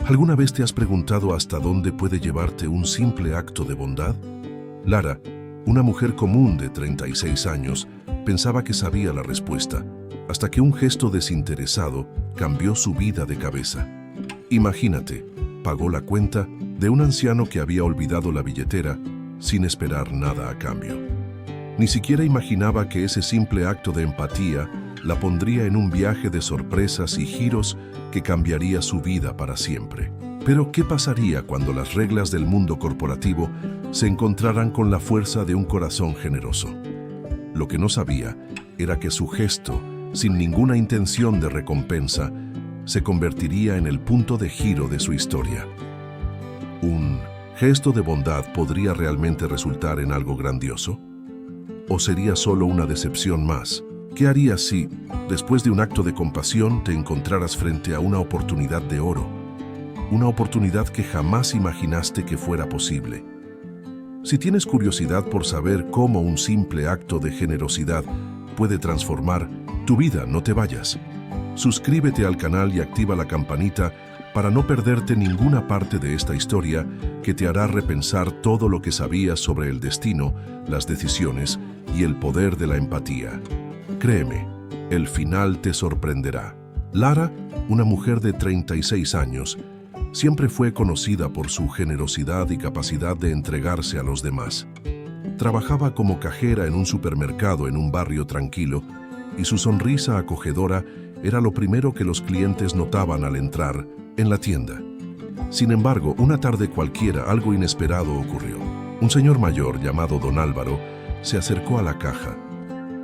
¿Alguna vez te has preguntado hasta dónde puede llevarte un simple acto de bondad? Lara, una mujer común de 36 años, pensaba que sabía la respuesta, hasta que un gesto desinteresado cambió su vida de cabeza. Imagínate, pagó la cuenta de un anciano que había olvidado la billetera sin esperar nada a cambio. Ni siquiera imaginaba que ese simple acto de empatía la pondría en un viaje de sorpresas y giros que cambiaría su vida para siempre. Pero, ¿qué pasaría cuando las reglas del mundo corporativo se encontraran con la fuerza de un corazón generoso? Lo que no sabía era que su gesto, sin ninguna intención de recompensa, se convertiría en el punto de giro de su historia. ¿Un gesto de bondad podría realmente resultar en algo grandioso? ¿O sería solo una decepción más? ¿Qué harías si, después de un acto de compasión, te encontraras frente a una oportunidad de oro? Una oportunidad que jamás imaginaste que fuera posible. Si tienes curiosidad por saber cómo un simple acto de generosidad puede transformar tu vida, no te vayas. Suscríbete al canal y activa la campanita para no perderte ninguna parte de esta historia que te hará repensar todo lo que sabías sobre el destino, las decisiones y el poder de la empatía. Créeme, el final te sorprenderá. Lara, una mujer de 36 años, siempre fue conocida por su generosidad y capacidad de entregarse a los demás. Trabajaba como cajera en un supermercado en un barrio tranquilo y su sonrisa acogedora era lo primero que los clientes notaban al entrar en la tienda. Sin embargo, una tarde cualquiera, algo inesperado ocurrió. Un señor mayor llamado Don Álvaro se acercó a la caja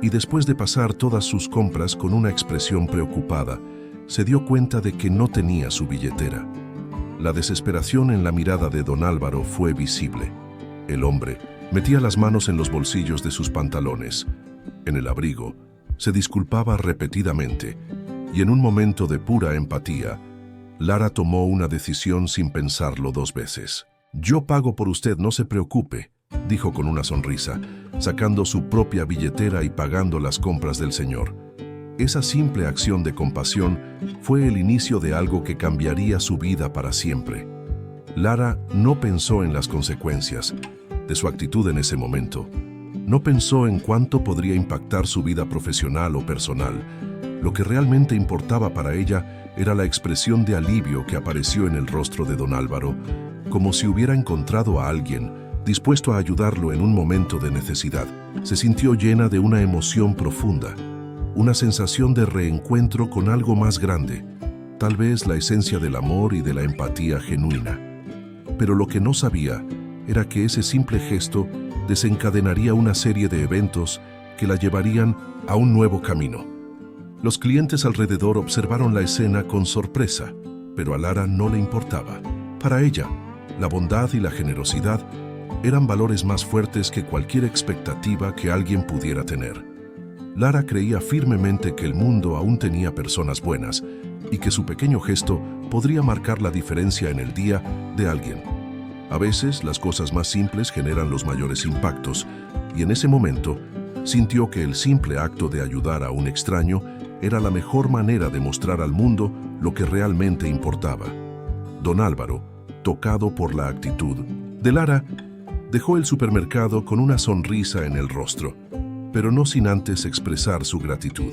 y después de pasar todas sus compras con una expresión preocupada, se dio cuenta de que no tenía su billetera. La desesperación en la mirada de Don Álvaro fue visible. El hombre metía las manos en los bolsillos de sus pantalones, en el abrigo, se disculpaba repetidamente y en un momento de pura empatía, Lara tomó una decisión sin pensarlo dos veces. «Yo pago por usted, no se preocupe», dijo con una sonrisa, sacando su propia billetera y pagando las compras del señor. Esa simple acción de compasión fue el inicio de algo que cambiaría su vida para siempre. Lara no pensó en las consecuencias de su actitud en ese momento. No pensó en cuánto podría impactar su vida profesional o personal. Lo que realmente importaba para ella era la expresión de alivio que apareció en el rostro de Don Álvaro, como si hubiera encontrado a alguien dispuesto a ayudarlo en un momento de necesidad. Se sintió llena de una emoción profunda, una sensación de reencuentro con algo más grande, tal vez la esencia del amor y de la empatía genuina. Pero lo que no sabía era que ese simple gesto desencadenaría una serie de eventos que la llevarían a un nuevo camino. Los clientes alrededor observaron la escena con sorpresa, pero a Lara no le importaba. Para ella, la bondad y la generosidad eran valores más fuertes que cualquier expectativa que alguien pudiera tener. Lara creía firmemente que el mundo aún tenía personas buenas y que su pequeño gesto podría marcar la diferencia en el día de alguien. A veces, las cosas más simples generan los mayores impactos, y en ese momento, sintió que el simple acto de ayudar a un extraño era la mejor manera de mostrar al mundo lo que realmente importaba. Don Álvaro, tocado por la actitud de Lara, dejó el supermercado con una sonrisa en el rostro, pero no sin antes expresar su gratitud.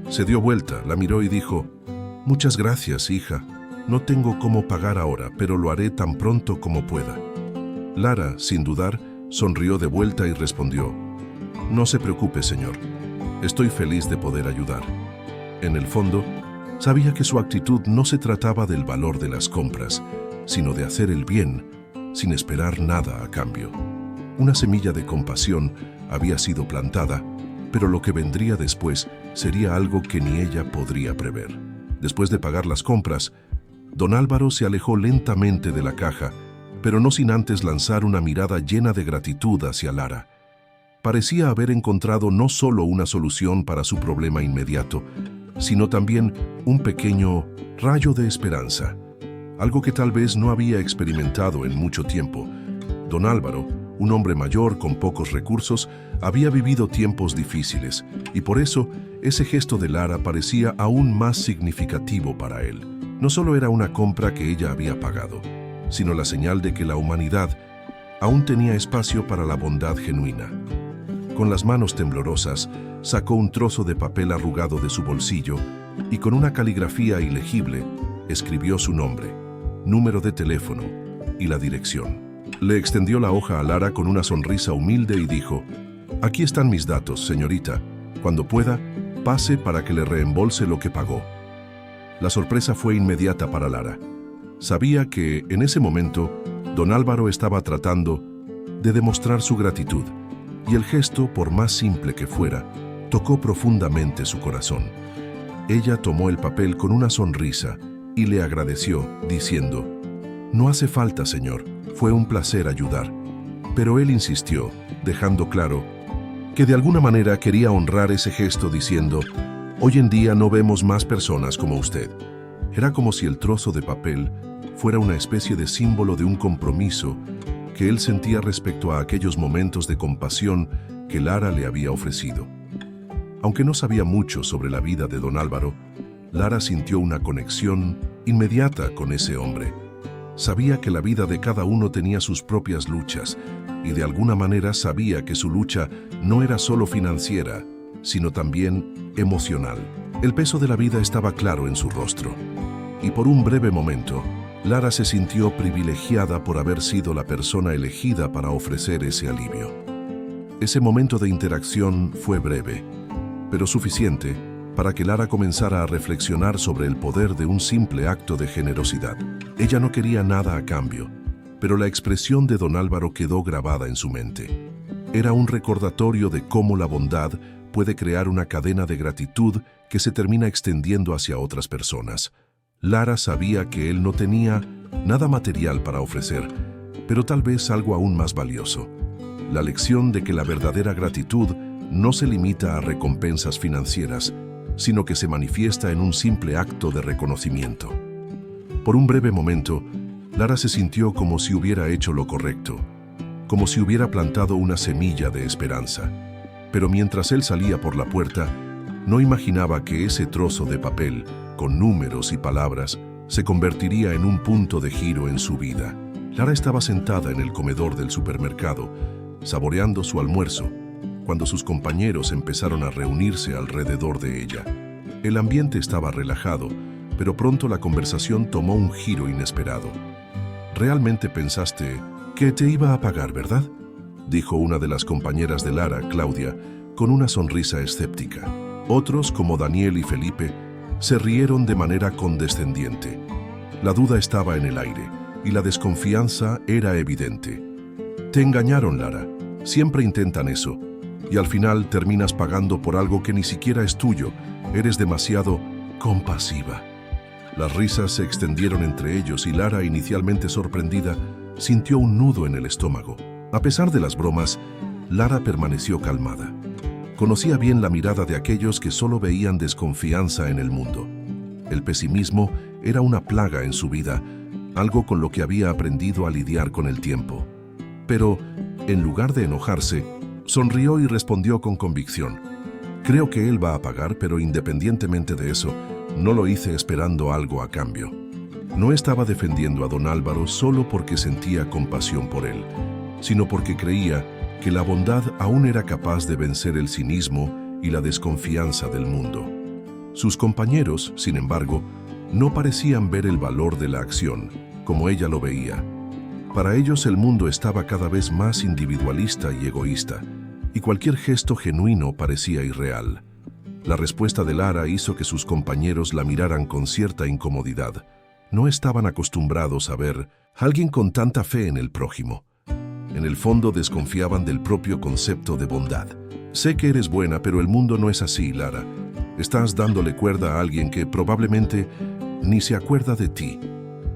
Se dio vuelta, la miró y dijo: «Muchas gracias, hija. No tengo cómo pagar ahora, pero lo haré tan pronto como pueda». Lara, sin dudar, sonrió de vuelta y respondió: «No se preocupe, señor. Estoy feliz de poder ayudar». En el fondo, sabía que su actitud no se trataba del valor de las compras, sino de hacer el bien, sin esperar nada a cambio. Una semilla de compasión había sido plantada, pero lo que vendría después sería algo que ni ella podría prever. Después de pagar las compras, Don Álvaro se alejó lentamente de la caja, pero no sin antes lanzar una mirada llena de gratitud hacia Lara. Parecía haber encontrado no solo una solución para su problema inmediato, sino también un pequeño rayo de esperanza, algo que tal vez no había experimentado en mucho tiempo. Don Álvaro, un hombre mayor con pocos recursos, había vivido tiempos difíciles, y por eso ese gesto de Lara parecía aún más significativo para él. No solo era una compra que ella había pagado, sino la señal de que la humanidad aún tenía espacio para la bondad genuina. Con las manos temblorosas, sacó un trozo de papel arrugado de su bolsillo y con una caligrafía ilegible escribió su nombre, número de teléfono y la dirección. Le extendió la hoja a Lara con una sonrisa humilde y dijo: «Aquí están mis datos, señorita. Cuando pueda, pase para que le reembolse lo que pagó». La sorpresa fue inmediata para Lara. Sabía que, en ese momento, don Álvaro estaba tratando de demostrar su gratitud, y el gesto, por más simple que fuera, tocó profundamente su corazón. Ella tomó el papel con una sonrisa y le agradeció, diciendo: «No hace falta, señor, fue un placer ayudar». Pero él insistió, dejando claro que de alguna manera quería honrar ese gesto diciendo: «Hoy en día no vemos más personas como usted». Era como si el trozo de papel fuera una especie de símbolo de un compromiso que él sentía respecto a aquellos momentos de compasión que Lara le había ofrecido. Aunque no sabía mucho sobre la vida de don Álvaro, Lara sintió una conexión inmediata con ese hombre. Sabía que la vida de cada uno tenía sus propias luchas y de alguna manera sabía que su lucha no era solo financiera, sino también emocional. El peso de la vida estaba claro en su rostro, y por un breve momento, Lara se sintió privilegiada por haber sido la persona elegida para ofrecer ese alivio. Ese momento de interacción fue breve, pero suficiente para que Lara comenzara a reflexionar sobre el poder de un simple acto de generosidad. Ella no quería nada a cambio, pero la expresión de don Álvaro quedó grabada en su mente. Era un recordatorio de cómo la bondad puede crear una cadena de gratitud que se termina extendiendo hacia otras personas. Lara sabía que él no tenía nada material para ofrecer, pero tal vez algo aún más valioso: la lección de que la verdadera gratitud no se limita a recompensas financieras, sino que se manifiesta en un simple acto de reconocimiento. Por un breve momento, Lara se sintió como si hubiera hecho lo correcto, como si hubiera plantado una semilla de esperanza. Pero mientras él salía por la puerta, no imaginaba que ese trozo de papel, con números y palabras, se convertiría en un punto de giro en su vida. Lara estaba sentada en el comedor del supermercado, saboreando su almuerzo, cuando sus compañeros empezaron a reunirse alrededor de ella. El ambiente estaba relajado, pero pronto la conversación tomó un giro inesperado. «Realmente pensaste que te iba a pagar, ¿verdad?», dijo una de las compañeras de Lara, Claudia, con una sonrisa escéptica. Otros, como Daniel y Felipe, se rieron de manera condescendiente. La duda estaba en el aire, y la desconfianza era evidente. «Te engañaron, Lara. Siempre intentan eso. Y al final terminas pagando por algo que ni siquiera es tuyo. Eres demasiado compasiva». Las risas se extendieron entre ellos y Lara, inicialmente sorprendida, sintió un nudo en el estómago. A pesar de las bromas, Lara permaneció calmada. Conocía bien la mirada de aquellos que solo veían desconfianza en el mundo. El pesimismo era una plaga en su vida, algo con lo que había aprendido a lidiar con el tiempo. Pero, en lugar de enojarse, sonrió y respondió con convicción: «Creo que él va a pagar, pero independientemente de eso, no lo hice esperando algo a cambio». No estaba defendiendo a don Álvaro solo porque sentía compasión por él, sino porque creía que la bondad aún era capaz de vencer el cinismo y la desconfianza del mundo. Sus compañeros, sin embargo, no parecían ver el valor de la acción, como ella lo veía. Para ellos el mundo estaba cada vez más individualista y egoísta, y cualquier gesto genuino parecía irreal. La respuesta de Lara hizo que sus compañeros la miraran con cierta incomodidad. No estaban acostumbrados a ver a alguien con tanta fe en el prójimo. En el fondo desconfiaban del propio concepto de bondad. «Sé que eres buena, pero el mundo no es así, Lara. Estás dándole cuerda a alguien que probablemente ni se acuerda de ti»,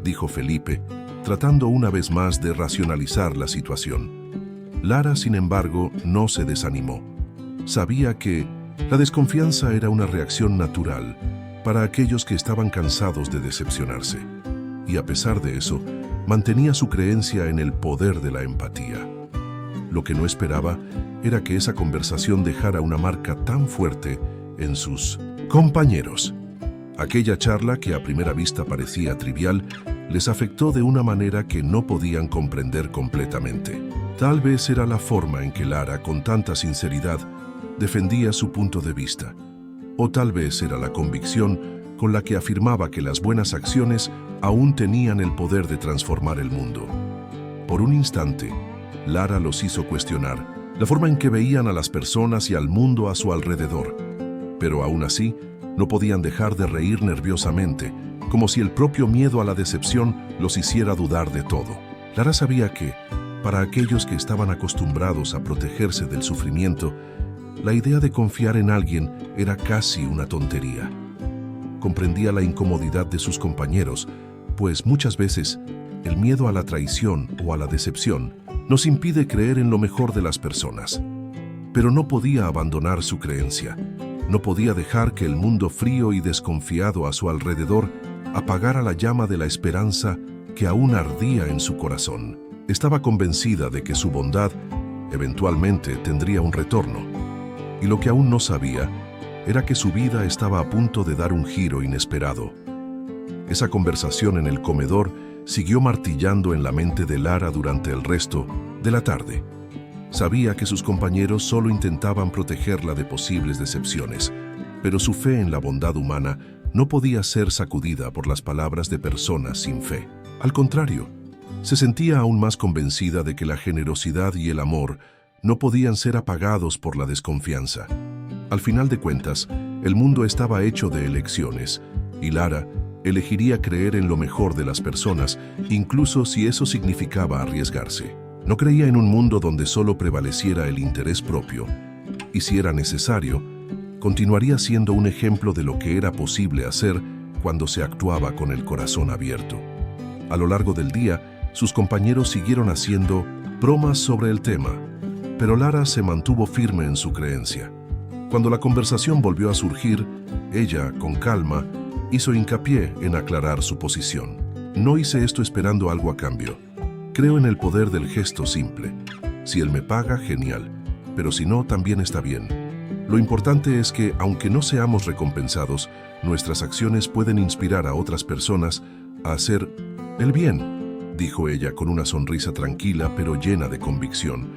dijo Felipe, tratando una vez más de racionalizar la situación. Lara, sin embargo, no se desanimó. Sabía que la desconfianza era una reacción natural para aquellos que estaban cansados de decepcionarse, y a pesar de eso, mantenía su creencia en el poder de la empatía. Lo que no esperaba era que esa conversación dejara una marca tan fuerte en sus compañeros. Aquella charla, que a primera vista parecía trivial, les afectó de una manera que no podían comprender completamente. Tal vez era la forma en que Lara, con tanta sinceridad, defendía su punto de vista. O tal vez era la convicción con la que afirmaba que las buenas acciones aún tenían el poder de transformar el mundo. Por un instante, Lara los hizo cuestionar la forma en que veían a las personas y al mundo a su alrededor. Pero aún así, no podían dejar de reír nerviosamente, como si el propio miedo a la decepción los hiciera dudar de todo. Lara sabía que, para aquellos que estaban acostumbrados a protegerse del sufrimiento, la idea de confiar en alguien era casi una tontería. Comprendía la incomodidad de sus compañeros, pues muchas veces el miedo a la traición o a la decepción nos impide creer en lo mejor de las personas. Pero no podía abandonar su creencia. No podía dejar que el mundo frío y desconfiado a su alrededor apagara la llama de la esperanza que aún ardía en su corazón. Estaba convencida de que su bondad eventualmente tendría un retorno. Y lo que aún no sabía era que su vida estaba a punto de dar un giro inesperado. Esa conversación en el comedor siguió martillando en la mente de Lara durante el resto de la tarde. Sabía que sus compañeros solo intentaban protegerla de posibles decepciones, pero su fe en la bondad humana no podía ser sacudida por las palabras de personas sin fe. Al contrario, se sentía aún más convencida de que la generosidad y el amor no podían ser apagados por la desconfianza. Al final de cuentas, el mundo estaba hecho de elecciones, y Lara elegiría creer en lo mejor de las personas, incluso si eso significaba arriesgarse. No creía en un mundo donde solo prevaleciera el interés propio, y si era necesario, continuaría siendo un ejemplo de lo que era posible hacer cuando se actuaba con el corazón abierto. A lo largo del día, sus compañeros siguieron haciendo bromas sobre el tema, pero Lara se mantuvo firme en su creencia. Cuando la conversación volvió a surgir, ella, con calma, hizo hincapié en aclarar su posición. No hice esto esperando algo a cambio. Creo en el poder del gesto simple. Si él me paga, genial, pero si no, también está bien. Lo importante es que, aunque no seamos recompensados, nuestras acciones pueden inspirar a otras personas a hacer el bien, dijo ella con una sonrisa tranquila pero llena de convicción.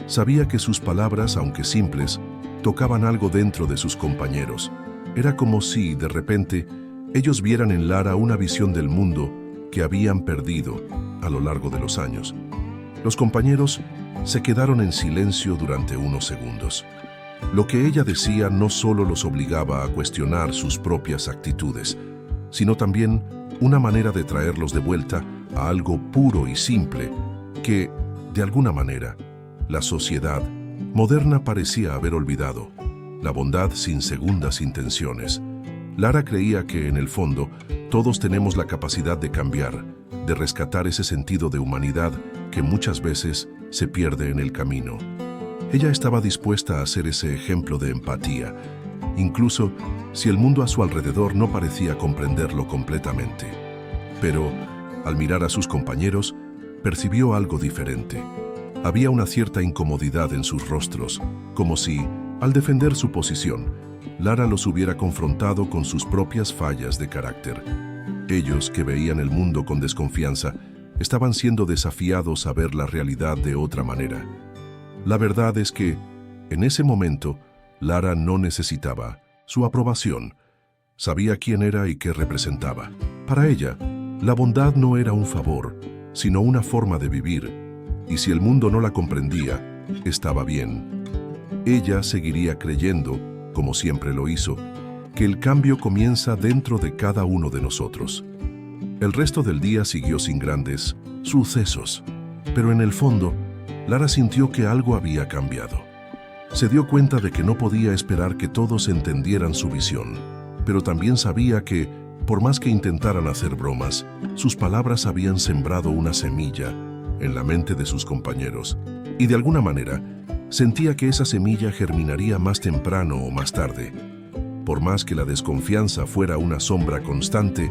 Sabía que sus palabras, aunque simples, tocaban algo dentro de sus compañeros. Era como si, de repente, ellos vieran en Lara una visión del mundo que habían perdido a lo largo de los años. Los compañeros se quedaron en silencio durante unos segundos. Lo que ella decía no solo los obligaba a cuestionar sus propias actitudes, sino también una manera de traerlos de vuelta a algo puro y simple que, de alguna manera, la sociedad moderna parecía haber olvidado: la bondad sin segundas intenciones. Lara creía que, en el fondo, todos tenemos la capacidad de cambiar, de rescatar ese sentido de humanidad que muchas veces se pierde en el camino. Ella estaba dispuesta a ser ese ejemplo de empatía, incluso si el mundo a su alrededor no parecía comprenderlo completamente. Pero, al mirar a sus compañeros, percibió algo diferente. Había una cierta incomodidad en sus rostros, como si, al defender su posición, Lara los hubiera confrontado con sus propias fallas de carácter. Ellos, que veían el mundo con desconfianza, estaban siendo desafiados a ver la realidad de otra manera. La verdad es que, en ese momento, Lara no necesitaba su aprobación. Sabía quién era y qué representaba. Para ella, la bondad no era un favor, sino una forma de vivir, y si el mundo no la comprendía, estaba bien. Ella seguiría creyendo, como siempre lo hizo, que el cambio comienza dentro de cada uno de nosotros. El resto del día siguió sin grandes sucesos, pero en el fondo, Lara sintió que algo había cambiado. Se dio cuenta de que no podía esperar que todos entendieran su visión, pero también sabía que, por más que intentaran hacer bromas, sus palabras habían sembrado una semilla en la mente de sus compañeros, y de alguna manera, sentía que esa semilla germinaría más temprano o más tarde. Por más que la desconfianza fuera una sombra constante,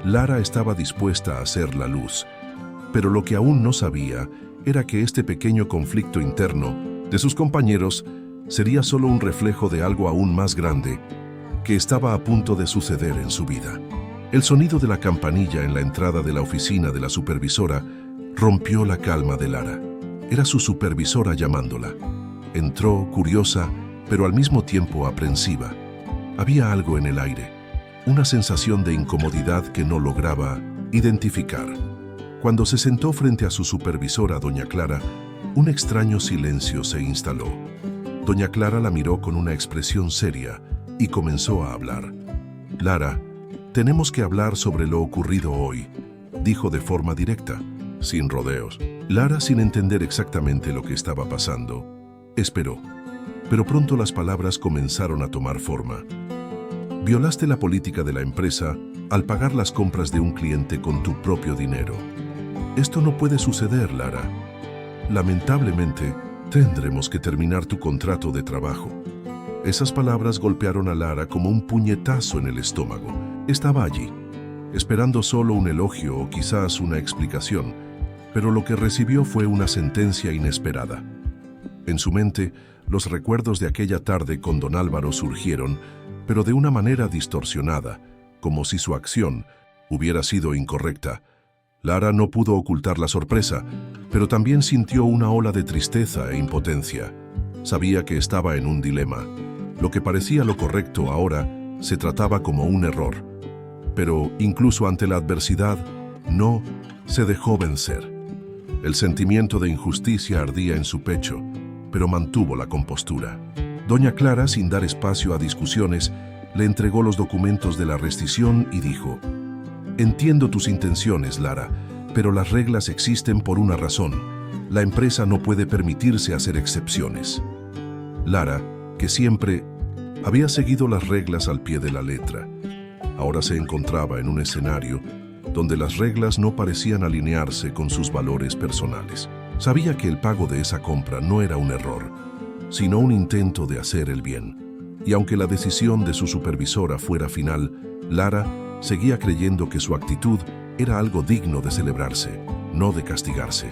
Lara estaba dispuesta a hacer la luz. Pero lo que aún no sabía era que este pequeño conflicto interno de sus compañeros sería solo un reflejo de algo aún más grande que estaba a punto de suceder en su vida. El sonido de la campanilla en la entrada de la oficina de la supervisora rompió la calma de Lara. Era su supervisora llamándola. Entró, curiosa, pero al mismo tiempo aprensiva. Había algo en el aire, una sensación de incomodidad que no lograba identificar. Cuando se sentó frente a su supervisora, doña Clara, un extraño silencio se instaló. Doña Clara la miró con una expresión seria y comenzó a hablar. «Lara, tenemos que hablar sobre lo ocurrido hoy», dijo de forma directa, sin rodeos. Lara, sin entender exactamente lo que estaba pasando, esperó. Pero pronto las palabras comenzaron a tomar forma. «Violaste la política de la empresa al pagar las compras de un cliente con tu propio dinero. Esto no puede suceder, Lara. Lamentablemente, tendremos que terminar tu contrato de trabajo». Esas palabras golpearon a Lara como un puñetazo en el estómago. Estaba allí, esperando solo un elogio o quizás una explicación, pero lo que recibió fue una sentencia inesperada. En su mente, los recuerdos de aquella tarde con don Álvaro surgieron, pero de una manera distorsionada, como si su acción hubiera sido incorrecta. Lara no pudo ocultar la sorpresa, pero también sintió una ola de tristeza e impotencia. Sabía que estaba en un dilema. Lo que parecía lo correcto ahora se trataba como un error. Pero, incluso ante la adversidad, no se dejó vencer. El sentimiento de injusticia ardía en su pecho, pero mantuvo la compostura. Doña Clara, sin dar espacio a discusiones, le entregó los documentos de la rescisión y dijo: «Entiendo tus intenciones, Lara, pero las reglas existen por una razón. La empresa no puede permitirse hacer excepciones». Lara, que siempre había seguido las reglas al pie de la letra, ahora se encontraba en un escenario donde las reglas no parecían alinearse con sus valores personales. Sabía que el pago de esa compra no era un error, sino un intento de hacer el bien. Y aunque la decisión de su supervisora fuera final, Lara seguía creyendo que su actitud era algo digno de celebrarse, no de castigarse.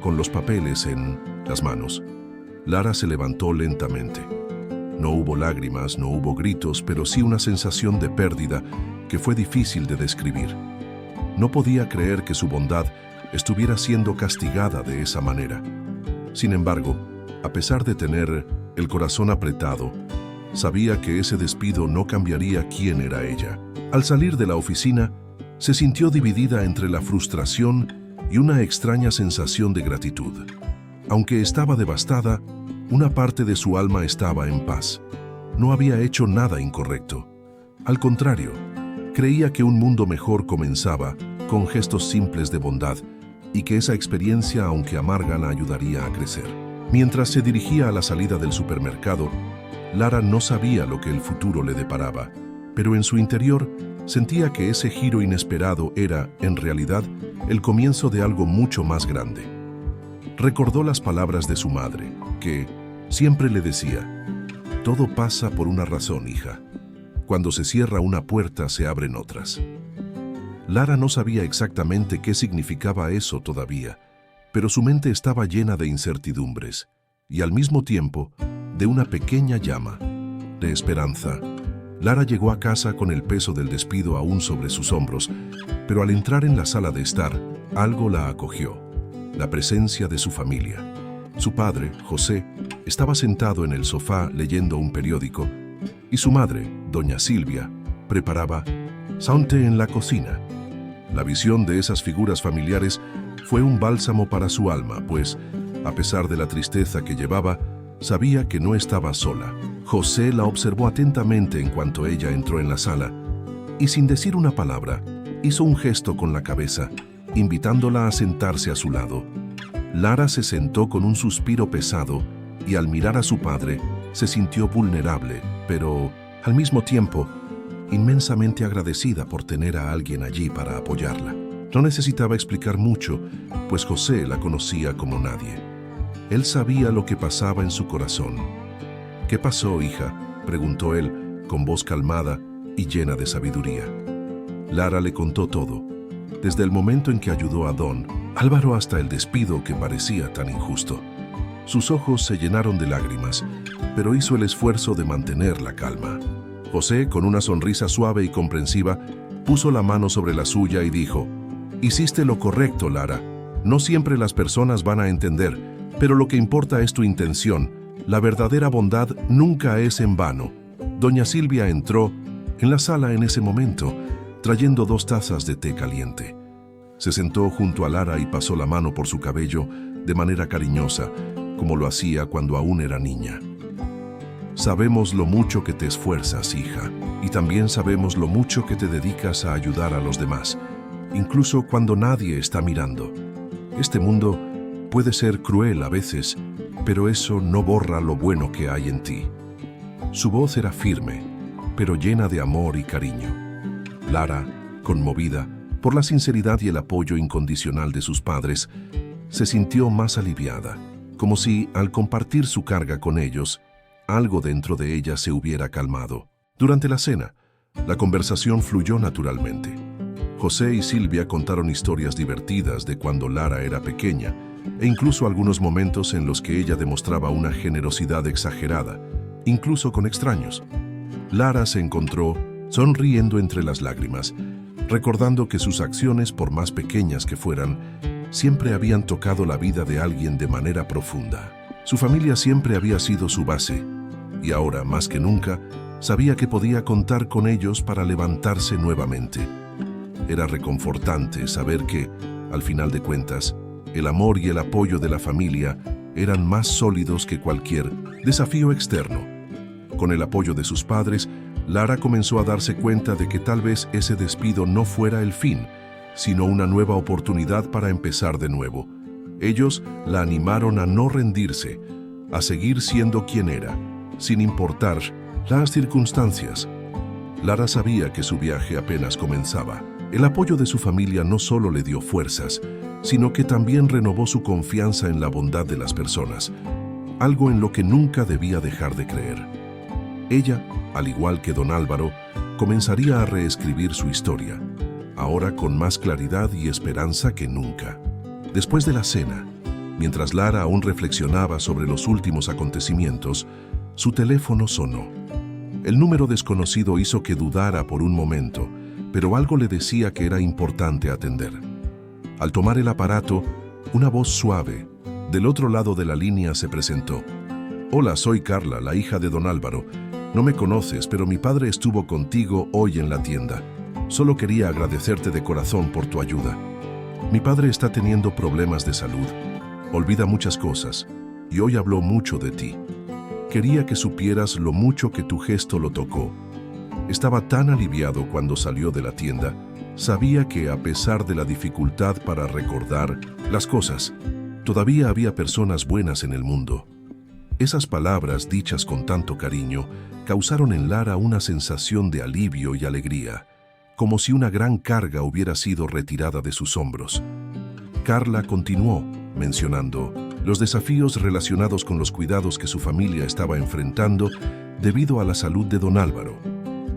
Con los papeles en las manos, Lara se levantó lentamente. No hubo lágrimas, no hubo gritos, pero sí una sensación de pérdida que fue difícil de describir. No podía creer que su bondad estuviera siendo castigada de esa manera. Sin embargo, a pesar de tener el corazón apretado, sabía que ese despido no cambiaría quién era ella. Al salir de la oficina, se sintió dividida entre la frustración y una extraña sensación de gratitud. Aunque estaba devastada, una parte de su alma estaba en paz. No había hecho nada incorrecto. Al contrario, creía que un mundo mejor comenzaba con gestos simples de bondad y que esa experiencia, aunque amarga, la ayudaría a crecer. Mientras se dirigía a la salida del supermercado, Lara no sabía lo que el futuro le deparaba, pero en su interior sentía que ese giro inesperado era, en realidad, el comienzo de algo mucho más grande. Recordó las palabras de su madre, que siempre le decía: «Todo pasa por una razón, hija. Cuando se cierra una puerta, se abren otras». Lara no sabía exactamente qué significaba eso todavía, pero su mente estaba llena de incertidumbres y al mismo tiempo de una pequeña llama de esperanza. Lara llegó a casa con el peso del despido aún sobre sus hombros, pero al entrar en la sala de estar, algo la acogió: la presencia de su familia. Su padre, José, estaba sentado en el sofá leyendo un periódico y su madre, doña Silvia, preparaba saunte en la cocina. La visión de esas figuras familiares fue un bálsamo para su alma, pues, a pesar de la tristeza que llevaba, sabía que no estaba sola. José la observó atentamente en cuanto ella entró en la sala y, sin decir una palabra, hizo un gesto con la cabeza, invitándola a sentarse a su lado. Lara se sentó con un suspiro pesado y, al mirar a su padre, se sintió vulnerable, pero, al mismo tiempo, inmensamente agradecida por tener a alguien allí para apoyarla. No necesitaba explicar mucho, pues José la conocía como nadie. Él sabía lo que pasaba en su corazón. «¿Qué pasó, hija?», preguntó él, con voz calmada y llena de sabiduría. Lara le contó todo, desde el momento en que ayudó a don Álvaro hasta el despido que parecía tan injusto. Sus ojos se llenaron de lágrimas, pero hizo el esfuerzo de mantener la calma. José, con una sonrisa suave y comprensiva, puso la mano sobre la suya y dijo: «Hiciste lo correcto, Lara. No siempre las personas van a entender, pero lo que importa es tu intención. La verdadera bondad nunca es en vano». Doña Silvia entró en la sala en ese momento, trayendo 2 tazas de té caliente. Se sentó junto a Lara y pasó la mano por su cabello de manera cariñosa, como lo hacía cuando aún era niña. «Sabemos lo mucho que te esfuerzas, hija, y también sabemos lo mucho que te dedicas a ayudar a los demás, incluso cuando nadie está mirando. Este mundo puede ser cruel a veces, pero eso no borra lo bueno que hay en ti». Su voz era firme, pero llena de amor y cariño. Lara, conmovida por la sinceridad y el apoyo incondicional de sus padres, se sintió más aliviada, como si, al compartir su carga con ellos, algo dentro de ella se hubiera calmado. Durante la cena, la conversación fluyó naturalmente. José y Silvia contaron historias divertidas de cuando Lara era pequeña, e incluso algunos momentos en los que ella demostraba una generosidad exagerada, incluso con extraños. Lara se encontró sonriendo entre las lágrimas, recordando que sus acciones, por más pequeñas que fueran, siempre habían tocado la vida de alguien de manera profunda. Su familia siempre había sido su base, y ahora, más que nunca, sabía que podía contar con ellos para levantarse nuevamente. Era reconfortante saber que, al final de cuentas, el amor y el apoyo de la familia eran más sólidos que cualquier desafío externo. Con el apoyo de sus padres, Lara comenzó a darse cuenta de que tal vez ese despido no fuera el fin, sino una nueva oportunidad para empezar de nuevo. Ellos la animaron a no rendirse, a seguir siendo quien era, sin importar las circunstancias. Lara sabía que su viaje apenas comenzaba. El apoyo de su familia no solo le dio fuerzas, sino que también renovó su confianza en la bondad de las personas, algo en lo que nunca debía dejar de creer. Ella, al igual que don Álvaro, comenzaría a reescribir su historia, ahora con más claridad y esperanza que nunca. Después de la cena, mientras Lara aún reflexionaba sobre los últimos acontecimientos, su teléfono sonó. El número desconocido hizo que dudara por un momento, pero algo le decía que era importante atender. Al tomar el aparato, una voz suave, del otro lado de la línea, se presentó. «Hola, soy Carla, la hija de don Álvaro. No me conoces, pero mi padre estuvo contigo hoy en la tienda. Solo quería agradecerte de corazón por tu ayuda. Mi padre está teniendo problemas de salud, olvida muchas cosas, y hoy habló mucho de ti. Quería que supieras lo mucho que tu gesto lo tocó. Estaba tan aliviado cuando salió de la tienda. Sabía que, a pesar de la dificultad para recordar las cosas, todavía había personas buenas en el mundo». Esas palabras, dichas con tanto cariño, causaron en Lara una sensación de alivio y alegría, como si una gran carga hubiera sido retirada de sus hombros. Carla continuó mencionando los desafíos relacionados con los cuidados que su familia estaba enfrentando debido a la salud de don Álvaro,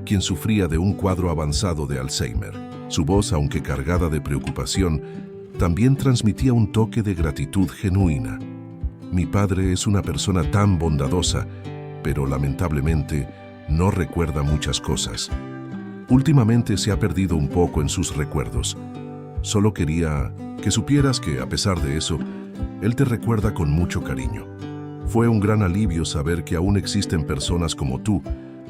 quien sufría de un cuadro avanzado de Alzheimer. Su voz, aunque cargada de preocupación, también transmitía un toque de gratitud genuina. «Mi padre es una persona tan bondadosa, pero lamentablemente no recuerda muchas cosas. Últimamente se ha perdido un poco en sus recuerdos. Solo quería que supieras que, a pesar de eso, él te recuerda con mucho cariño. Fue un gran alivio saber que aún existen personas como tú,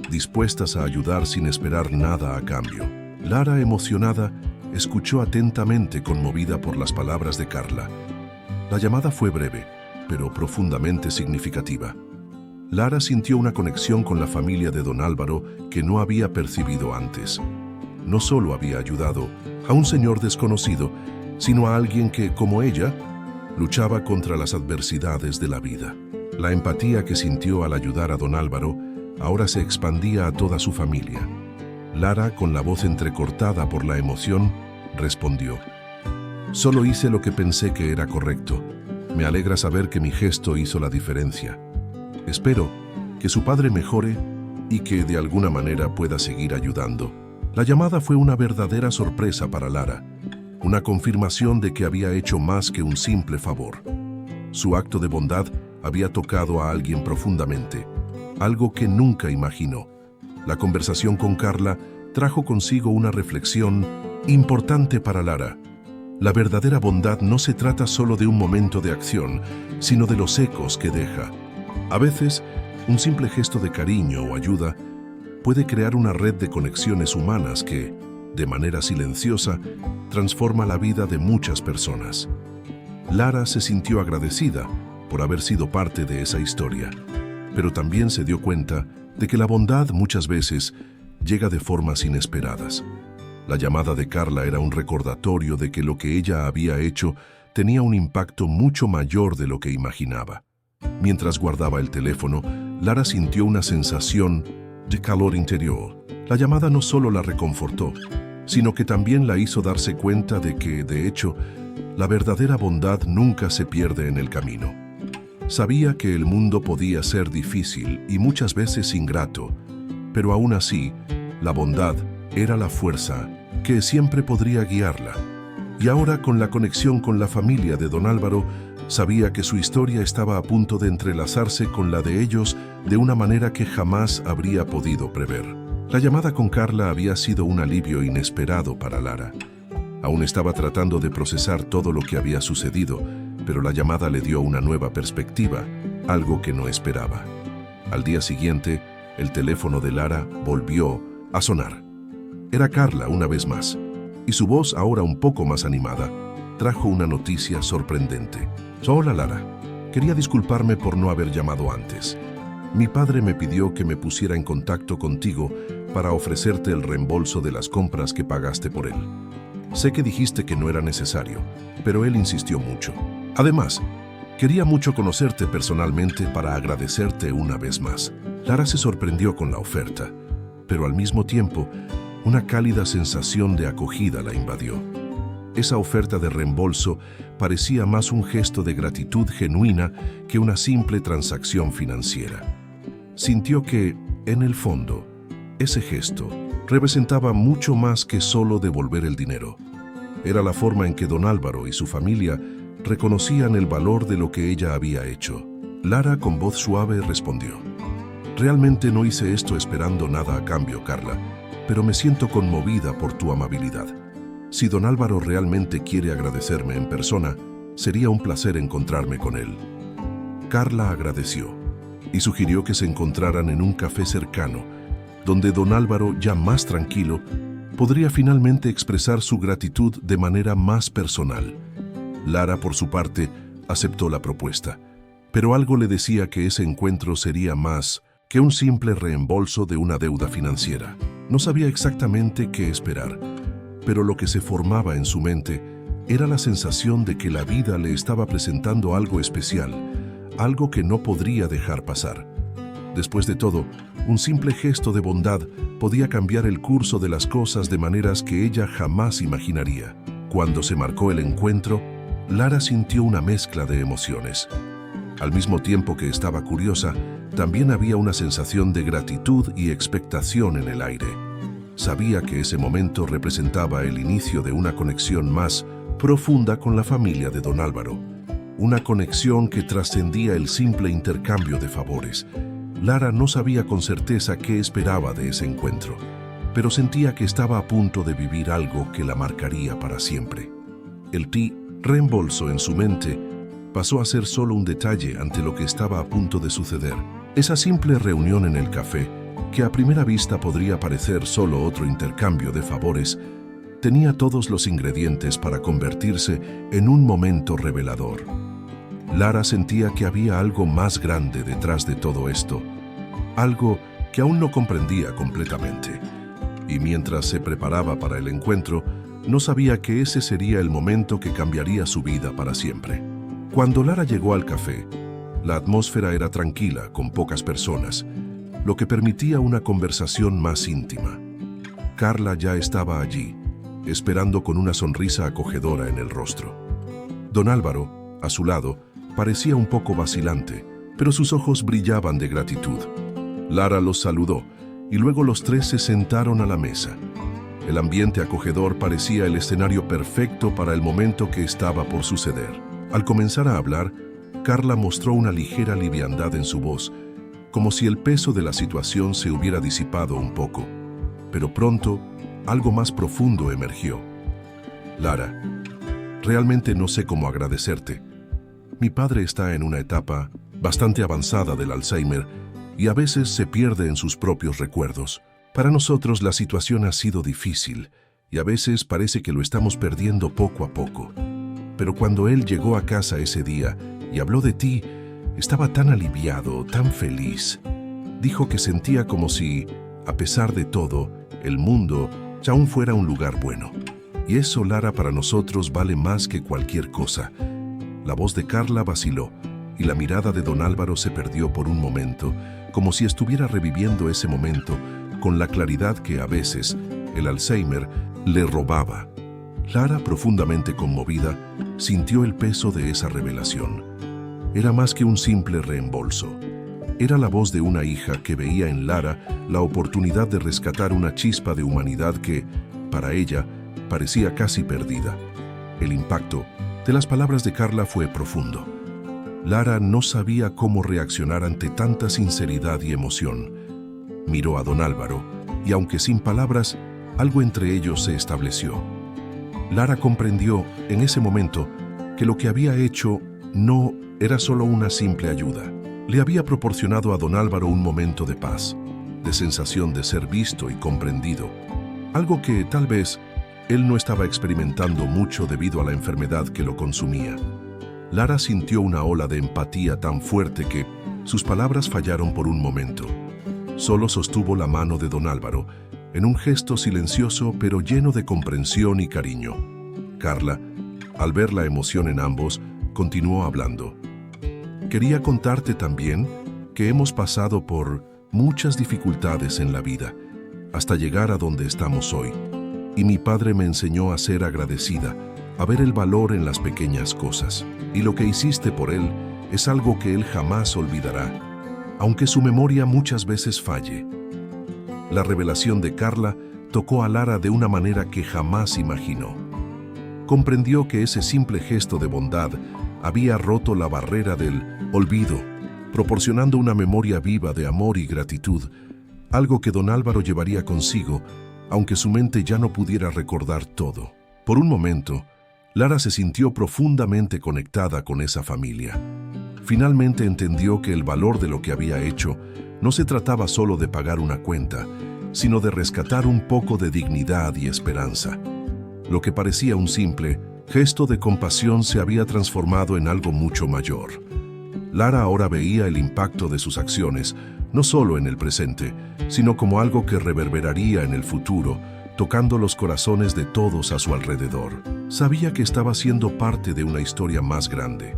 dispuestas a ayudar sin esperar nada a cambio». Lara, emocionada, escuchó atentamente, conmovida por las palabras de Carla. La llamada fue breve, pero profundamente significativa. Lara sintió una conexión con la familia de don Álvaro que no había percibido antes. No solo había ayudado a un señor desconocido, sino a alguien que, como ella, luchaba contra las adversidades de la vida. La empatía que sintió al ayudar a don Álvaro ahora se expandía a toda su familia. Lara, con la voz entrecortada por la emoción, respondió: «Solo hice lo que pensé que era correcto. Me alegra saber que mi gesto hizo la diferencia. Espero que su padre mejore y que de alguna manera pueda seguir ayudando». La llamada fue una verdadera sorpresa para Lara, una confirmación de que había hecho más que un simple favor. Su acto de bondad había tocado a alguien profundamente, algo que nunca imaginó. La conversación con Carla trajo consigo una reflexión importante para Lara. La verdadera bondad no se trata solo de un momento de acción, sino de los ecos que deja. A veces, un simple gesto de cariño o ayuda puede crear una red de conexiones humanas que, de manera silenciosa, transforma la vida de muchas personas. Lara se sintió agradecida por haber sido parte de esa historia, pero también se dio cuenta de que la bondad muchas veces llega de formas inesperadas. La llamada de Carla era un recordatorio de que lo que ella había hecho tenía un impacto mucho mayor de lo que imaginaba. Mientras guardaba el teléfono, Lara sintió una sensación de calor interior. La llamada no solo la reconfortó, sino que también la hizo darse cuenta de que, de hecho, la verdadera bondad nunca se pierde en el camino. Sabía que el mundo podía ser difícil y muchas veces ingrato, pero aún así, la bondad era la fuerza que siempre podría guiarla. Y ahora, con la conexión con la familia de don Álvaro, sabía que su historia estaba a punto de entrelazarse con la de ellos de una manera que jamás habría podido prever. La llamada con Carla había sido un alivio inesperado para Lara. Aún estaba tratando de procesar todo lo que había sucedido, pero la llamada le dio una nueva perspectiva, algo que no esperaba. Al día siguiente, el teléfono de Lara volvió a sonar. Era Carla una vez más, y su voz, ahora un poco más animada, trajo una noticia sorprendente. Hola Lara, quería disculparme por no haber llamado antes. Mi padre me pidió que me pusiera en contacto contigo para ofrecerte el reembolso de las compras que pagaste por él. Sé que dijiste que no era necesario, pero él insistió mucho. Además, quería mucho conocerte personalmente para agradecerte una vez más. Lara se sorprendió con la oferta, pero al mismo tiempo, una cálida sensación de acogida la invadió. Esa oferta de reembolso parecía más un gesto de gratitud genuina que una simple transacción financiera. Sintió que, en el fondo, ese gesto representaba mucho más que solo devolver el dinero. Era la forma en que don Álvaro y su familia reconocían el valor de lo que ella había hecho. Lara, con voz suave, respondió: «Realmente no hice esto esperando nada a cambio, Carla, pero me siento conmovida por tu amabilidad. Si don Álvaro realmente quiere agradecerme en persona, sería un placer encontrarme con él». Carla agradeció y sugirió que se encontraran en un café cercano, donde don Álvaro, ya más tranquilo, podría finalmente expresar su gratitud de manera más personal. Lara, por su parte, aceptó la propuesta, pero algo le decía que ese encuentro sería más que un simple reembolso de una deuda financiera. No sabía exactamente qué esperar, pero lo que se formaba en su mente era la sensación de que la vida le estaba presentando algo especial, algo que no podría dejar pasar. Después de todo, un simple gesto de bondad podía cambiar el curso de las cosas de maneras que ella jamás imaginaría. Cuando se marcó el encuentro, Lara sintió una mezcla de emociones. Al mismo tiempo que estaba curiosa, también había una sensación de gratitud y expectación en el aire. Sabía que ese momento representaba el inicio de una conexión más profunda con la familia de don Álvaro. Una conexión que trascendía el simple intercambio de favores. Lara no sabía con certeza qué esperaba de ese encuentro, pero sentía que estaba a punto de vivir algo que la marcaría para siempre. El reembolso en su mente pasó a ser solo un detalle ante lo que estaba a punto de suceder. Esa simple reunión en el café, que a primera vista podría parecer solo otro intercambio de favores, tenía todos los ingredientes para convertirse en un momento revelador. Lara sentía que había algo más grande detrás de todo esto, algo que aún no comprendía completamente. Y mientras se preparaba para el encuentro, no sabía que ese sería el momento que cambiaría su vida para siempre. Cuando Lara llegó al café, la atmósfera era tranquila, con pocas personas, lo que permitía una conversación más íntima. Carla ya estaba allí, esperando con una sonrisa acogedora en el rostro. Don Álvaro, a su lado, parecía un poco vacilante, pero sus ojos brillaban de gratitud. Lara los saludó, y luego los tres se sentaron a la mesa. El ambiente acogedor parecía el escenario perfecto para el momento que estaba por suceder. Al comenzar a hablar, Carla mostró una ligera liviandad en su voz, como si el peso de la situación se hubiera disipado un poco. Pero pronto, algo más profundo emergió. Lara, realmente no sé cómo agradecerte. Mi padre está en una etapa bastante avanzada del Alzheimer y a veces se pierde en sus propios recuerdos. Para nosotros la situación ha sido difícil y a veces parece que lo estamos perdiendo poco a poco. Pero cuando él llegó a casa ese día y habló de ti, estaba tan aliviado, tan feliz. Dijo que sentía como si, a pesar de todo, el mundo ya aún fuera un lugar bueno. Y eso, Lara, para nosotros vale más que cualquier cosa. La voz de Carla vaciló y la mirada de don Álvaro se perdió por un momento, como si estuviera reviviendo ese momento con la claridad que a veces el Alzheimer le robaba. Lara, profundamente conmovida, sintió el peso de esa revelación. Era más que un simple reembolso. Era la voz de una hija que veía en Lara la oportunidad de rescatar una chispa de humanidad que, para ella, parecía casi perdida. El impacto de las palabras de Carla fue profundo. Lara no sabía cómo reaccionar ante tanta sinceridad y emoción. Miró a don Álvaro y, aunque sin palabras, algo entre ellos se estableció. Lara comprendió en ese momento que lo que había hecho no era solo una simple ayuda. Le había proporcionado a don Álvaro un momento de paz, de sensación de ser visto y comprendido, algo que tal vez él no estaba experimentando mucho debido a la enfermedad que lo consumía. Lara sintió una ola de empatía tan fuerte que sus palabras fallaron por un momento. Solo sostuvo la mano de don Álvaro, en un gesto silencioso pero lleno de comprensión y cariño. Carla, al ver la emoción en ambos, continuó hablando. Quería contarte también que hemos pasado por muchas dificultades en la vida, hasta llegar a donde estamos hoy. Y mi padre me enseñó a ser agradecida, a ver el valor en las pequeñas cosas. Y lo que hiciste por él es algo que él jamás olvidará, aunque su memoria muchas veces falle. La revelación de Carla tocó a Lara de una manera que jamás imaginó. Comprendió que ese simple gesto de bondad había roto la barrera del olvido, proporcionando una memoria viva de amor y gratitud, algo que don Álvaro llevaría consigo, aunque su mente ya no pudiera recordar todo. Por un momento, Lara se sintió profundamente conectada con esa familia. Finalmente entendió que el valor de lo que había hecho no se trataba solo de pagar una cuenta, sino de rescatar un poco de dignidad y esperanza. Lo que parecía un simple gesto de compasión se había transformado en algo mucho mayor. Lara ahora veía el impacto de sus acciones, no solo en el presente, sino como algo que reverberaría en el futuro, tocando los corazones de todos a su alrededor. Sabía que estaba siendo parte de una historia más grande,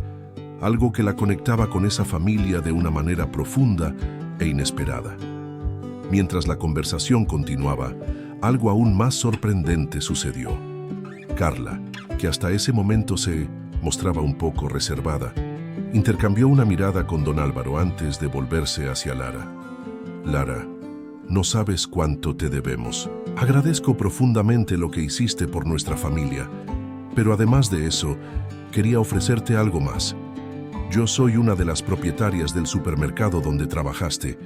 algo que la conectaba con esa familia de una manera profunda e inesperada. Mientras la conversación continuaba, algo aún más sorprendente sucedió. Carla, que hasta ese momento se mostraba un poco reservada, intercambió una mirada con don Álvaro antes de volverse hacia Lara. Lara, no sabes cuánto te debemos. Agradezco profundamente lo que hiciste por nuestra familia, pero además de eso, quería ofrecerte algo más. Yo soy una de las propietarias del supermercado donde trabajaste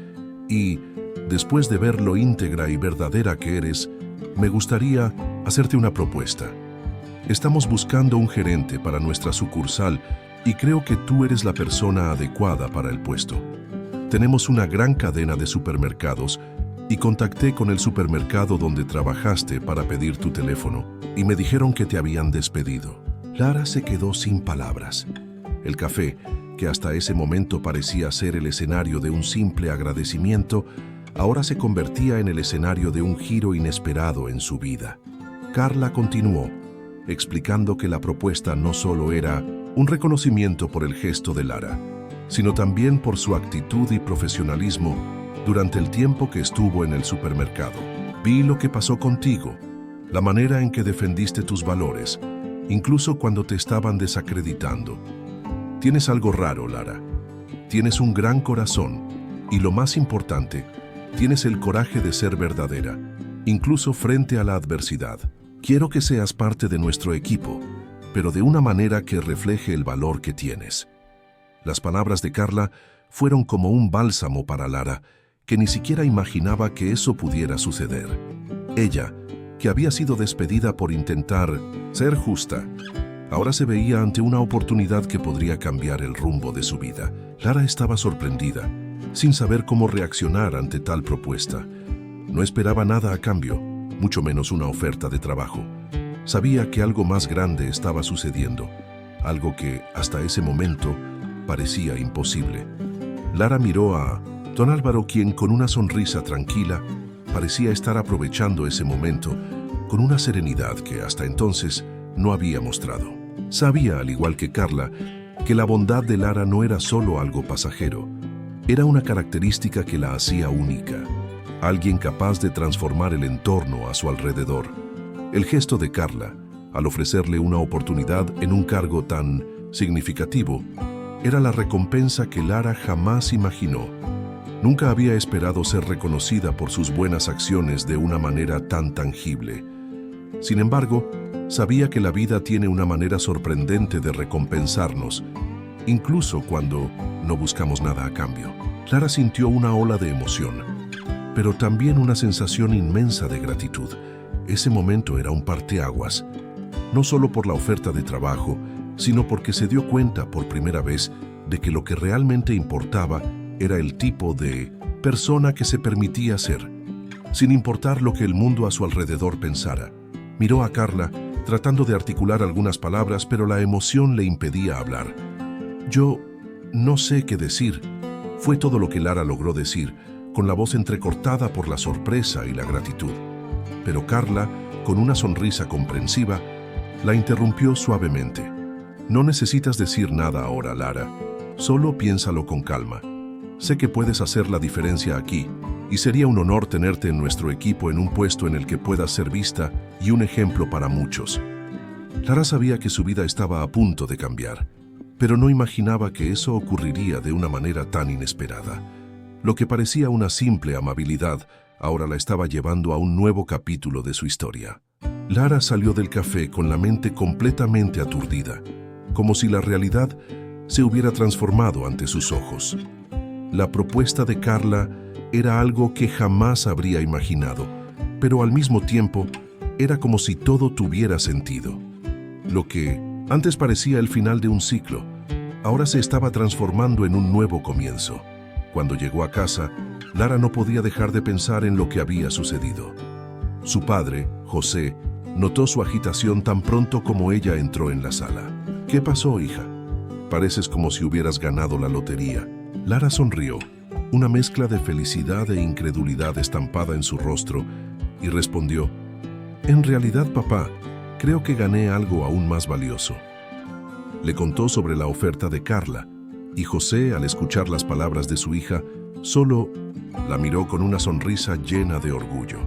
y, después de ver lo íntegra y verdadera que eres, me gustaría hacerte una propuesta. Estamos buscando un gerente para nuestra sucursal y creo que tú eres la persona adecuada para el puesto. Tenemos una gran cadena de supermercados y contacté con el supermercado donde trabajaste para pedir tu teléfono y me dijeron que te habían despedido. Lara se quedó sin palabras. El café, que hasta ese momento parecía ser el escenario de un simple agradecimiento, ahora se convertía en el escenario de un giro inesperado en su vida. Carla continuó, explicando que la propuesta no solo era un reconocimiento por el gesto de Lara, sino también por su actitud y profesionalismo durante el tiempo que estuvo en el supermercado. Vi lo que pasó contigo, la manera en que defendiste tus valores, incluso cuando te estaban desacreditando. Tienes algo raro, Lara. Tienes un gran corazón y, lo más importante, tienes el coraje de ser verdadera, incluso frente a la adversidad. Quiero que seas parte de nuestro equipo, pero de una manera que refleje el valor que tienes. Las palabras de Carla fueron como un bálsamo para Lara, que ni siquiera imaginaba que eso pudiera suceder. Ella, que había sido despedida por intentar ser justa, ahora se veía ante una oportunidad que podría cambiar el rumbo de su vida. Lara estaba sorprendida, sin saber cómo reaccionar ante tal propuesta. No esperaba nada a cambio, mucho menos una oferta de trabajo. Sabía que algo más grande estaba sucediendo, algo que, hasta ese momento, parecía imposible. Lara miró a don Álvaro, quien con una sonrisa tranquila parecía estar aprovechando ese momento con una serenidad que hasta entonces no había mostrado. Sabía, al igual que Carla, que la bondad de Lara no era solo algo pasajero, era una característica que la hacía única, alguien capaz de transformar el entorno a su alrededor. El gesto de Carla, al ofrecerle una oportunidad en un cargo tan significativo, era la recompensa que Lara jamás imaginó. Nunca había esperado ser reconocida por sus buenas acciones de una manera tan tangible. Sin embargo, sabía que la vida tiene una manera sorprendente de recompensarnos, incluso cuando no buscamos nada a cambio. Lara sintió una ola de emoción, pero también una sensación inmensa de gratitud. Ese momento era un parteaguas, no solo por la oferta de trabajo, sino porque se dio cuenta por primera vez de que lo que realmente importaba era el tipo de persona que se permitía ser, sin importar lo que el mundo a su alrededor pensara. Miró a Carla, tratando de articular algunas palabras, pero la emoción le impedía hablar. «Yo no sé qué decir», fue todo lo que Lara logró decir, con la voz entrecortada por la sorpresa y la gratitud. Pero Carla, con una sonrisa comprensiva, la interrumpió suavemente. «No necesitas decir nada ahora, Lara. Solo piénsalo con calma. Sé que puedes hacer la diferencia aquí, y sería un honor tenerte en nuestro equipo en un puesto en el que puedas ser vista y un ejemplo para muchos». Lara sabía que su vida estaba a punto de cambiar, pero no imaginaba que eso ocurriría de una manera tan inesperada. Lo que parecía una simple amabilidad, ahora la estaba llevando a un nuevo capítulo de su historia. Lara salió del café con la mente completamente aturdida, como si la realidad se hubiera transformado ante sus ojos. La propuesta de Carla era algo que jamás habría imaginado, pero al mismo tiempo era como si todo tuviera sentido. Lo que antes parecía el final de un ciclo, ahora se estaba transformando en un nuevo comienzo. Cuando llegó a casa, Lara no podía dejar de pensar en lo que había sucedido. Su padre, José, notó su agitación tan pronto como ella entró en la sala. «¿Qué pasó, hija? Pareces como si hubieras ganado la lotería». Lara sonrió, una mezcla de felicidad e incredulidad estampada en su rostro, y respondió: «En realidad, papá, creo que gané algo aún más valioso». Le contó sobre la oferta de Carla, y José, al escuchar las palabras de su hija, solo la miró con una sonrisa llena de orgullo.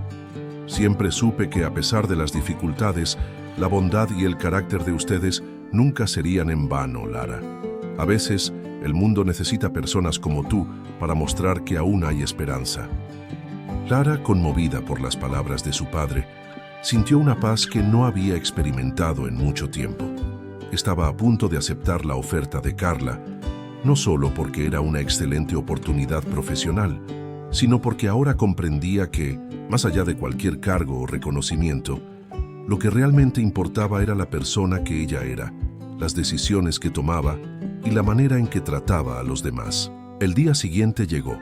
«Siempre supe que, a pesar de las dificultades, la bondad y el carácter de ustedes nunca serían en vano, Lara. A veces, el mundo necesita personas como tú para mostrar que aún hay esperanza». Lara, conmovida por las palabras de su padre, sintió una paz que no había experimentado en mucho tiempo. Estaba a punto de aceptar la oferta de Carla, no solo porque era una excelente oportunidad profesional, sino porque ahora comprendía que, más allá de cualquier cargo o reconocimiento, lo que realmente importaba era la persona que ella era, las decisiones que tomaba y la manera en que trataba a los demás. El día siguiente llegó,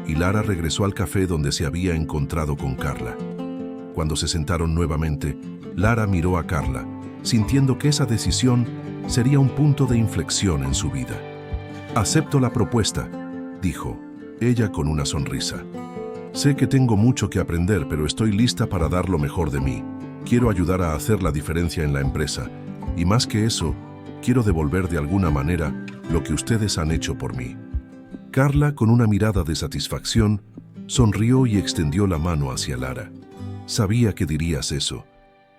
y Lara regresó al café donde se había encontrado con Carla. Cuando se sentaron nuevamente, Lara miró a Carla, sintiendo que esa decisión sería un punto de inflexión en su vida. «Acepto la propuesta», dijo, ella con una sonrisa. «Sé que tengo mucho que aprender, pero estoy lista para dar lo mejor de mí. Quiero ayudar a hacer la diferencia en la empresa, y más que eso, quiero devolver de alguna manera lo que ustedes han hecho por mí». Carla, con una mirada de satisfacción, sonrió y extendió la mano hacia Lara. «Sabía que dirías eso.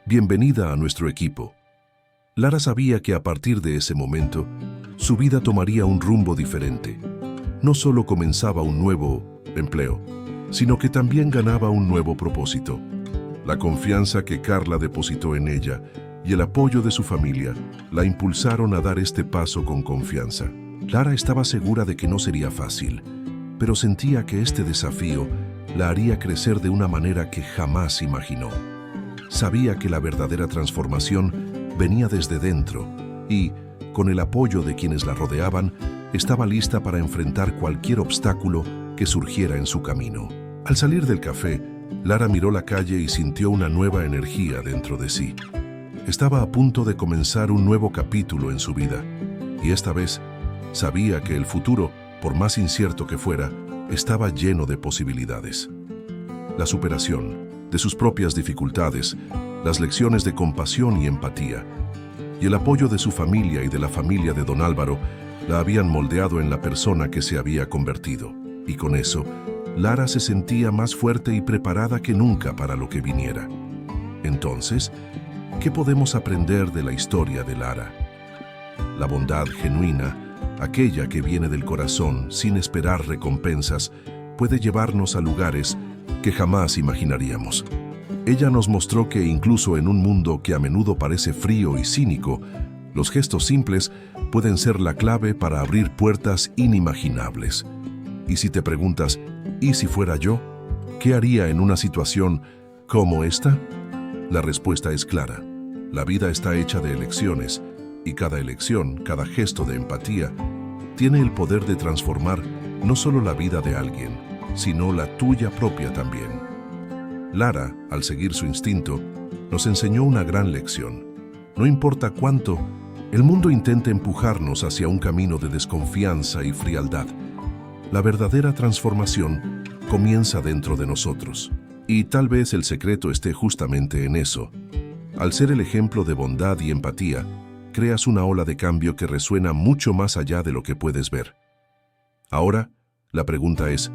Bienvenida a nuestro equipo». Lara sabía que a partir de ese momento, su vida tomaría un rumbo diferente. No solo comenzaba un nuevo empleo, sino que también ganaba un nuevo propósito. La confianza que Carla depositó en ella y el apoyo de su familia la impulsaron a dar este paso con confianza. Lara estaba segura de que no sería fácil, pero sentía que este desafío la haría crecer de una manera que jamás imaginó. Sabía que la verdadera transformación venía desde dentro y, con el apoyo de quienes la rodeaban, estaba lista para enfrentar cualquier obstáculo que surgiera en su camino. Al salir del café, Lara miró la calle y sintió una nueva energía dentro de sí. Estaba a punto de comenzar un nuevo capítulo en su vida, y esta vez sabía que el futuro, por más incierto que fuera, estaba lleno de posibilidades. La superación de sus propias dificultades, las lecciones de compasión y empatía, y el apoyo de su familia y de la familia de don Álvaro la habían moldeado en la persona que se había convertido. Y con eso, Lara se sentía más fuerte y preparada que nunca para lo que viniera. Entonces, ¿qué podemos aprender de la historia de Lara? La bondad genuina, aquella que viene del corazón sin esperar recompensas, puede llevarnos a lugares que jamás imaginaríamos. Ella nos mostró que incluso en un mundo que a menudo parece frío y cínico, los gestos simples pueden ser la clave para abrir puertas inimaginables. Y si te preguntas, ¿y si fuera yo? ¿Qué haría en una situación como esta? La respuesta es clara. La vida está hecha de elecciones, y cada elección, cada gesto de empatía, tiene el poder de transformar no solo la vida de alguien, sino la tuya propia también. Lara, al seguir su instinto, nos enseñó una gran lección. No importa cuánto, el mundo intenta empujarnos hacia un camino de desconfianza y frialdad. La verdadera transformación comienza dentro de nosotros. Y tal vez el secreto esté justamente en eso. Al ser el ejemplo de bondad y empatía, creas una ola de cambio que resuena mucho más allá de lo que puedes ver. Ahora, la pregunta es,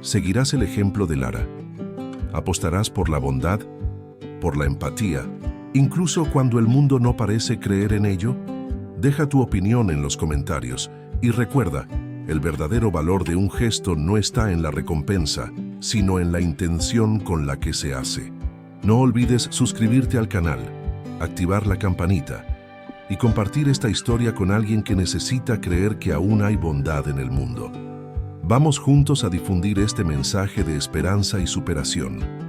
¿seguirás el ejemplo de Lara? ¿Apostarás por la bondad, por la empatía, incluso cuando el mundo no parece creer en ello? Deja tu opinión en los comentarios y recuerda, el verdadero valor de un gesto no está en la recompensa, sino en la intención con la que se hace. No olvides suscribirte al canal, activar la campanita y compartir esta historia con alguien que necesita creer que aún hay bondad en el mundo. Vamos juntos a difundir este mensaje de esperanza y superación.